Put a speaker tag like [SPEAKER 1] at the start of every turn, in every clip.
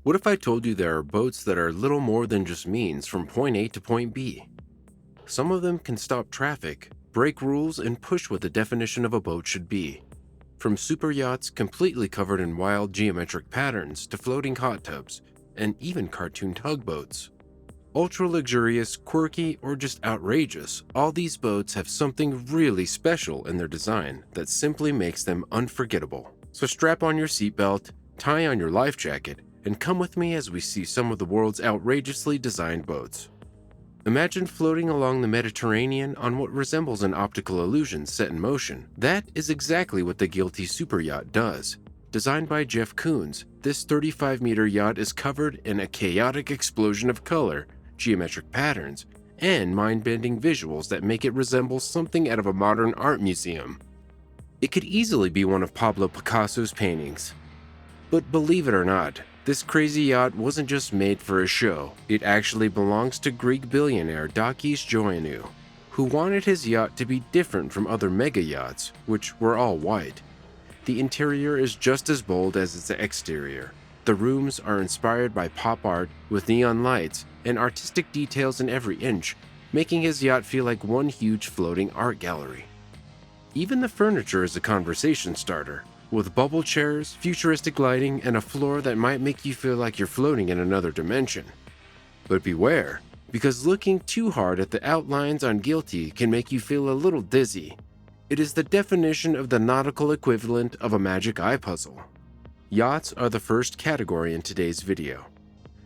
[SPEAKER 1] What if I told you there are boats that are little more than just means from point A to point B? Some of them can stop traffic, break rules, and push what the definition of a boat should be. From super yachts completely covered in wild geometric patterns to floating hot tubs, and even cartoon tugboats. Ultra luxurious, quirky, or just outrageous, all these boats have something really special in their design that simply makes them unforgettable. So strap on your seatbelt, tie on your life jacket, and come with me as we see some of the world's outrageously designed boats. Imagine floating along the Mediterranean on what resembles an optical illusion set in motion. That is exactly what the Guilty Super Yacht does. Designed by Jeff Koons, this 35-meter yacht is covered in a chaotic explosion of color, geometric patterns, and mind-bending visuals that make it resemble something out of a modern art museum. It could easily be one of Pablo Picasso's paintings. But believe it or not, this crazy yacht wasn't just made for a show. It actually belongs to Greek billionaire Dakis Joannou, who wanted his yacht to be different from other mega yachts, which were all white. The interior is just as bold as its exterior. The rooms are inspired by pop art with neon lights and artistic details in every inch, making his yacht feel like one huge floating art gallery. Even the furniture is a conversation starter, with bubble chairs, futuristic lighting, and a floor that might make you feel like you're floating in another dimension. But beware, because looking too hard at the outlines on Guilty can make you feel a little dizzy. It is the definition of the nautical equivalent of a magic eye puzzle. Yachts are the first category in today's video.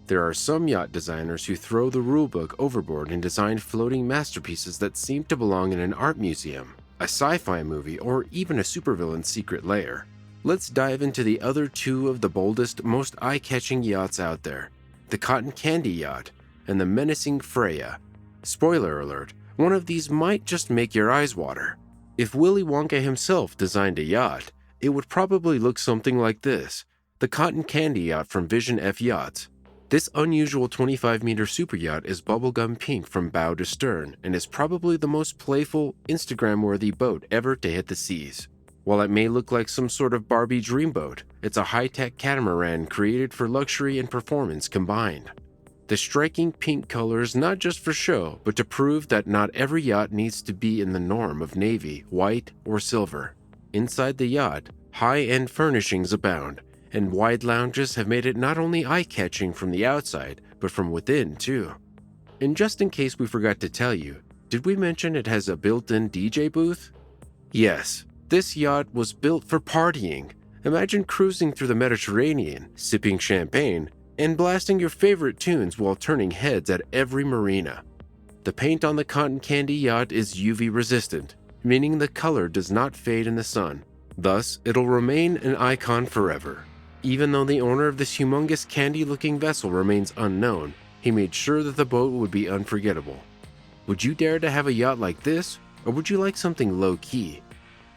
[SPEAKER 1] There are some yacht designers who throw the rulebook overboard and design floating masterpieces that seem to belong in an art museum, a sci-fi movie, or even a supervillain's secret lair. Let's dive into the other two of the boldest, most eye-catching yachts out there, the Cotton Candy Yacht and the menacing Freya. Spoiler alert, one of these might just make your eyes water. If Willy Wonka himself designed a yacht, it would probably look something like this, the Cotton Candy Yacht from Vision F Yachts. This unusual 25-meter super yacht is bubblegum pink from bow to stern and is probably the most playful, Instagram-worthy boat ever to hit the seas. While it may look like some sort of Barbie dreamboat, it's a high-tech catamaran created for luxury and performance combined. The striking pink color is not just for show, but to prove that not every yacht needs to be in the norm of navy, white, or silver. Inside the yacht, high-end furnishings abound, and wide lounges have made it not only eye-catching from the outside, but from within too. And just in case we forgot to tell you, did we mention it has a built-in DJ booth? Yes. This yacht was built for partying. Imagine cruising through the Mediterranean, sipping champagne, and blasting your favorite tunes while turning heads at every marina. The paint on the Cotton Candy Yacht is UV resistant, meaning the color does not fade in the sun. Thus, it'll remain an icon forever. Even though the owner of this humongous candy-looking vessel remains unknown, he made sure that the boat would be unforgettable. Would you dare to have a yacht like this, or would you like something low-key?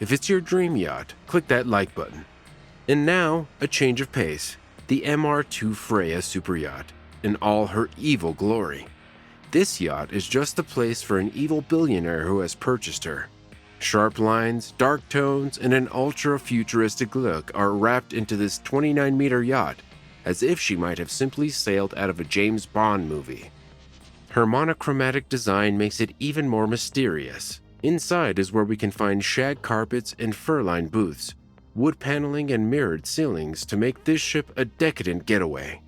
[SPEAKER 1] If it's your dream yacht, click that like button. And now, a change of pace. The MR2 Freya Super Yacht, in all her evil glory. This yacht is just the place for an evil billionaire who has purchased her. Sharp lines, dark tones, and an ultra-futuristic look are wrapped into this 29-meter yacht, as if she might have simply sailed out of a James Bond movie. Her monochromatic design makes it even more mysterious. Inside is where we can find shag carpets and fur-lined booths, wood paneling and mirrored ceilings to make this ship a decadent getaway.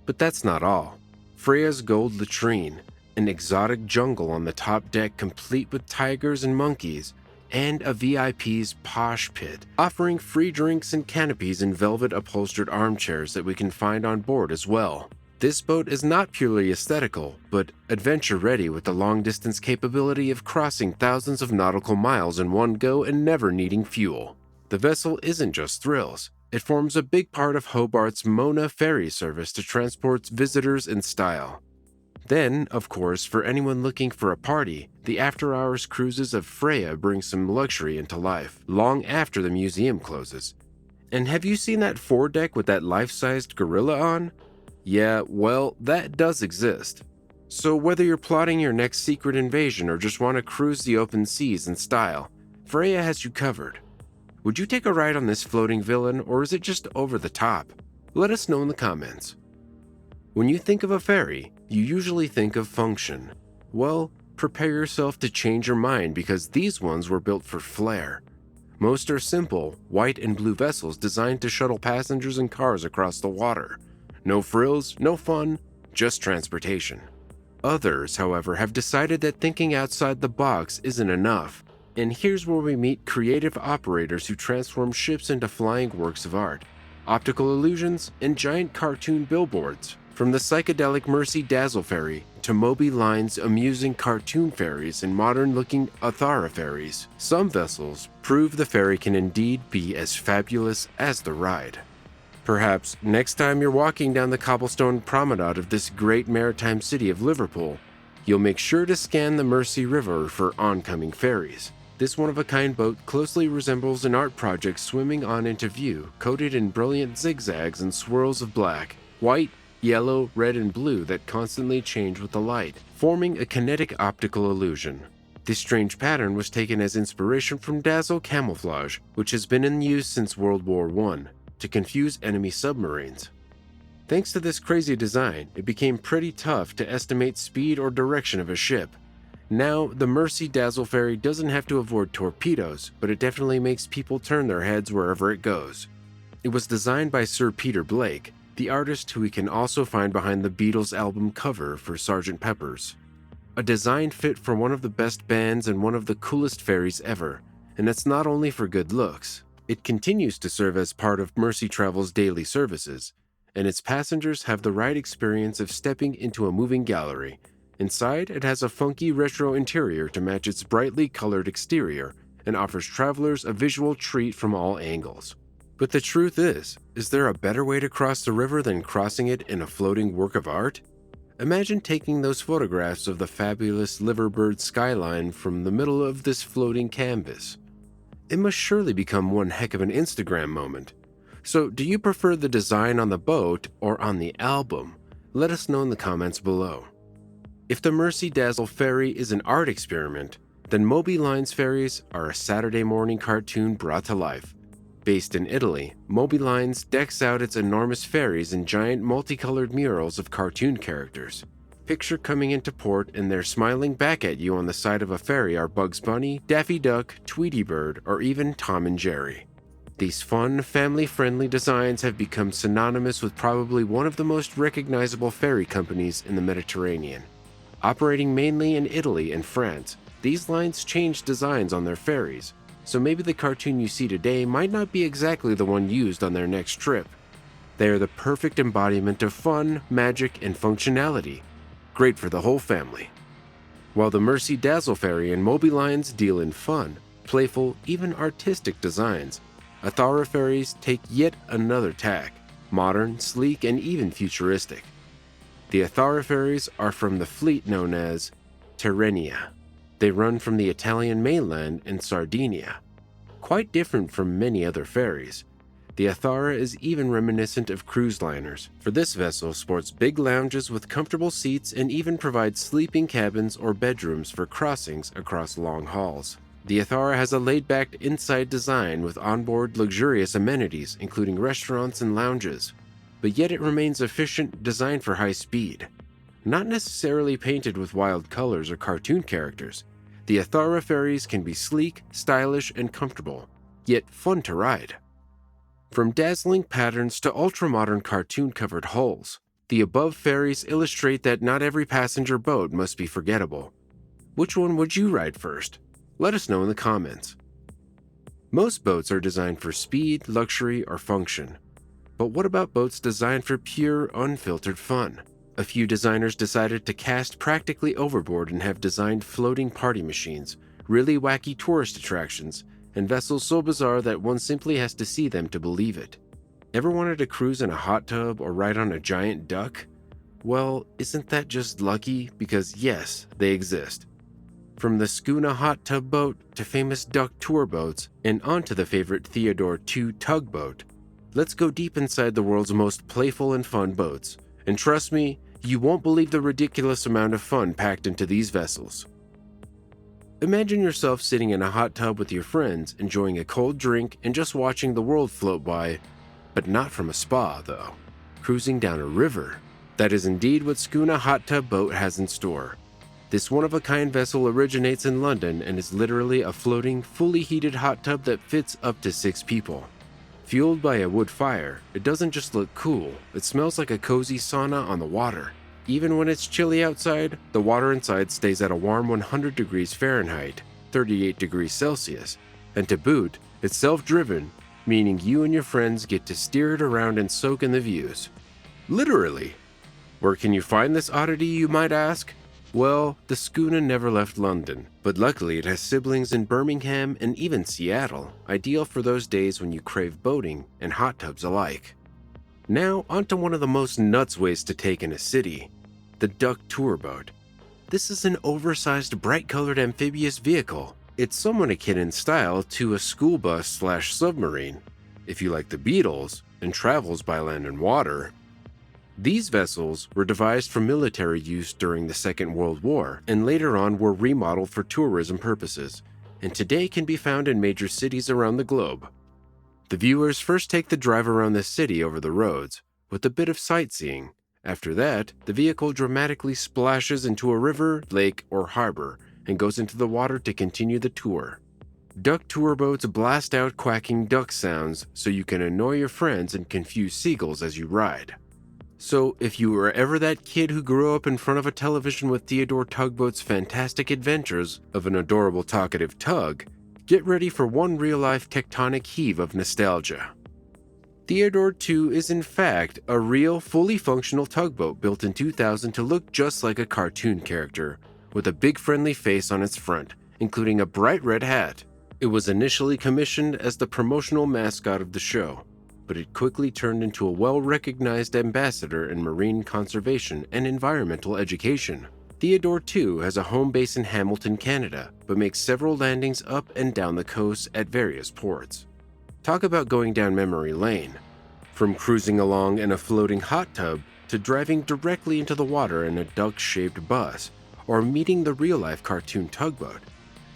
[SPEAKER 1] But that's not all. Freya's gold latrine, an exotic jungle on the top deck complete with tigers and monkeys, and a VIP's posh pit, offering free drinks and canopies and velvet upholstered armchairs that we can find on board as well. This boat is not purely aesthetical, but adventure-ready with the long-distance capability of crossing thousands of nautical miles in one go and never needing fuel. The vessel isn't just thrills. It forms a big part of Hobart's Mona ferry service to transport visitors in style. Then, of course, for anyone looking for a party, the after-hours cruises of Freya bring some luxury into life, long after the museum closes. And have you seen that foredeck with that life-sized gorilla on? Yeah, well, that does exist. So whether you're plotting your next secret invasion or just want to cruise the open seas in style, Freya has you covered. Would you take a ride on this floating villain, or is it just over the top? Let us know in the comments. When you think of a ferry, you usually think of function. Well, prepare yourself to change your mind because these ones were built for flair. Most are simple, white and blue vessels designed to shuttle passengers and cars across the water. No frills, no fun, just transportation. Others, however, have decided that thinking outside the box isn't enough. And here's where we meet creative operators who transform ships into flying works of art, optical illusions, and giant cartoon billboards. From the psychedelic Mercy Dazzle ferry to Moby Line's amusing cartoon ferries and modern-looking Athara ferries, some vessels prove the ferry can indeed be as fabulous as the ride. Perhaps next time you're walking down the cobblestone promenade of this great maritime city of Liverpool, you'll make sure to scan the Mersey River for oncoming ferries. This one-of-a-kind boat closely resembles an art project swimming on into view, coated in brilliant zigzags and swirls of black, white, yellow, red, and blue that constantly change with the light, forming a kinetic optical illusion. This strange pattern was taken as inspiration from dazzle camouflage, which has been in use since World War I, to confuse enemy submarines. Thanks to this crazy design, it became pretty tough to estimate speed or direction of a ship. Now, the Mersey Dazzle ferry doesn't have to avoid torpedoes, but it definitely makes people turn their heads wherever it goes. It was designed by Sir Peter Blake, the artist who we can also find behind the Beatles album cover for Sgt. Pepper's. A design fit for one of the best bands and one of the coolest ferries ever, and that's not only for good looks. It continues to serve as part of Mersey Travel's daily services, and its passengers have the right experience of stepping into a moving gallery. Inside, it has a funky retro interior to match its brightly colored exterior and offers travelers a visual treat from all angles. But the truth is there a better way to cross the river than crossing it in a floating work of art? Imagine taking those photographs of the fabulous Liverbird skyline from the middle of this floating canvas. It must surely become one heck of an Instagram moment. So, do you prefer the design on the boat or on the album? Let us know in the comments below. If the Mersey Dazzle ferry is an art experiment, then Moby Line's ferries are a Saturday morning cartoon brought to life. Based in Italy, Moby Lines decks out its enormous ferries in giant multicolored murals of cartoon characters. Picture coming into port and they're smiling back at you on the side of a ferry are Bugs Bunny, Daffy Duck, Tweety Bird, or even Tom and Jerry. These fun, family-friendly designs have become synonymous with probably one of the most recognizable ferry companies in the Mediterranean. Operating mainly in Italy and France, these lines change designs on their ferries, so maybe the cartoon you see today might not be exactly the one used on their next trip. They are the perfect embodiment of fun, magic, and functionality. Great for the whole family. While the Mersey Dazzle ferry and Moby Lines deal in fun, playful, even artistic designs, Athara ferries take yet another tack, modern, sleek, and even futuristic. The Athara ferries are from the fleet known as Tirrenia. They run from the Italian mainland in Sardinia. Quite different from many other ferries, the Athara is even reminiscent of cruise liners, for this vessel sports big lounges with comfortable seats and even provides sleeping cabins or bedrooms for crossings across long hauls. The Athara has a laid-back inside design with onboard luxurious amenities including restaurants and lounges, but yet it remains efficient, designed for high speed. Not necessarily painted with wild colors or cartoon characters, the Athara ferries can be sleek, stylish, and comfortable, yet fun to ride. From dazzling patterns to ultra-modern cartoon-covered hulls, the above ferries illustrate that not every passenger boat must be forgettable. Which one would you ride first? Let us know in the comments. Most boats are designed for speed, luxury, or function. But what about boats designed for pure, unfiltered fun? A few designers decided to cast practically overboard and have designed floating party machines, really wacky tourist attractions, and vessels so bizarre that one simply has to see them to believe it. Ever wanted to cruise in a hot tub or ride on a giant duck? Well, isn't that just lucky? Because yes, they exist. From the Skuna Hot Tub Boat to famous duck tour boats and onto the favorite Theodore II tugboat, let's go deep inside the world's most playful and fun boats. And trust me, you won't believe the ridiculous amount of fun packed into these vessels. Imagine yourself sitting in a hot tub with your friends, enjoying a cold drink and just watching the world float by, but not from a spa though. Cruising down a river. That is indeed what Skuna Hot Tub Boat has in store. This one-of-a-kind vessel originates in London and is literally a floating, fully heated hot tub that fits up to 6 people. Fueled by a wood fire, it doesn't just look cool, it smells like a cozy sauna on the water. Even when it's chilly outside, the water inside stays at a warm 100 degrees Fahrenheit, 38 degrees Celsius, and to boot, it's self-driven, meaning you and your friends get to steer it around and soak in the views. Literally! Where can you find this oddity, you might ask? Well, the Skuna never left London, but luckily it has siblings in Birmingham and even Seattle, ideal for those days when you crave boating and hot tubs alike. Now, onto one of the most nuts ways to take in a city, the Duck Tour Boat. This is an oversized, bright-colored amphibious vehicle. It's somewhat akin in style to a school bus/submarine, if you like the Beatles and travels by land and water. These vessels were devised for military use during the Second World War and later on were remodeled for tourism purposes, and today can be found in major cities around the globe. The viewers first take the drive around the city over the roads, with a bit of sightseeing. After that, the vehicle dramatically splashes into a river, lake, or harbor and goes into the water to continue the tour. Duck tour boats blast out quacking duck sounds so you can annoy your friends and confuse seagulls as you ride. So, if you were ever that kid who grew up in front of a television with Theodore Tugboat's fantastic adventures of an adorable talkative tug, get ready for one real-life tectonic heave of nostalgia. Theodore 2 is in fact a real, fully functional tugboat built in 2000 to look just like a cartoon character, with a big friendly face on its front, including a bright red hat. It was initially commissioned as the promotional mascot of the show, but it quickly turned into a well-recognized ambassador in marine conservation and environmental education. Theodore 2 has a home base in Hamilton, Canada, but makes several landings up and down the coast at various ports. Talk about going down memory lane. From cruising along in a floating hot tub to driving directly into the water in a duck-shaped bus, or meeting the real-life cartoon tugboat.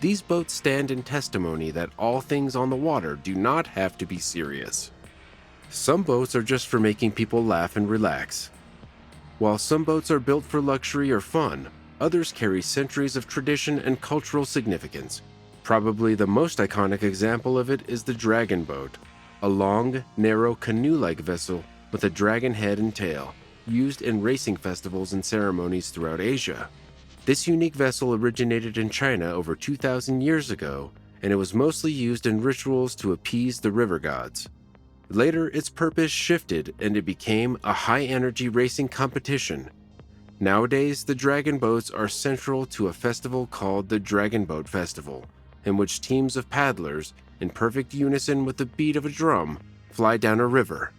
[SPEAKER 1] These boats stand in testimony that all things on the water do not have to be serious. Some boats are just for making people laugh and relax. While some boats are built for luxury or fun, others carry centuries of tradition and cultural significance. Probably the most iconic example of it is the Dragon Boat, a long, narrow canoe-like vessel with a dragon head and tail, used in racing festivals and ceremonies throughout Asia. This unique vessel originated in China over 2,000 years ago, and it was mostly used in rituals to appease the river gods. Later, its purpose shifted and it became a high-energy racing competition. Nowadays, the dragon boats are central to a festival called the Dragon Boat Festival, in which teams of paddlers, in perfect unison with the beat of a drum, fly down a river.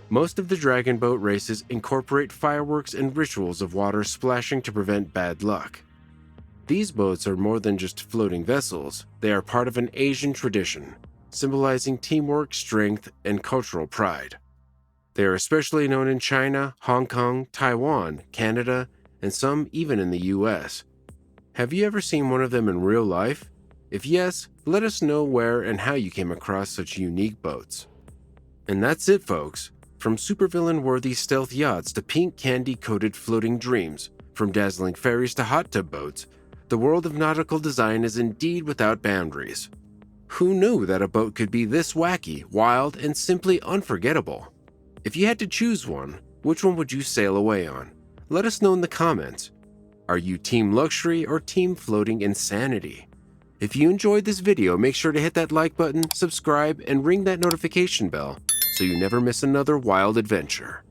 [SPEAKER 1] Most of the dragon boat races incorporate fireworks and rituals of water splashing to prevent bad luck. These boats are more than just floating vessels, they are part of an Asian tradition, symbolizing teamwork, strength, and cultural pride. They are especially known in China, Hong Kong, Taiwan, Canada, and some even in the US. Have you ever seen one of them in real life? If yes, let us know where and how you came across such unique boats. And that's it, folks. From supervillain-worthy stealth yachts to pink candy-coated floating dreams, from dazzling ferries to hot tub boats, the world of nautical design is indeed without boundaries. Who knew that a boat could be this wacky, wild, and simply unforgettable? If you had to choose one, which one would you sail away on? Let us know in the comments. Are you team luxury or team floating insanity? If you enjoyed this video, make sure to hit that like button, subscribe, and ring that notification bell so you never miss another wild adventure.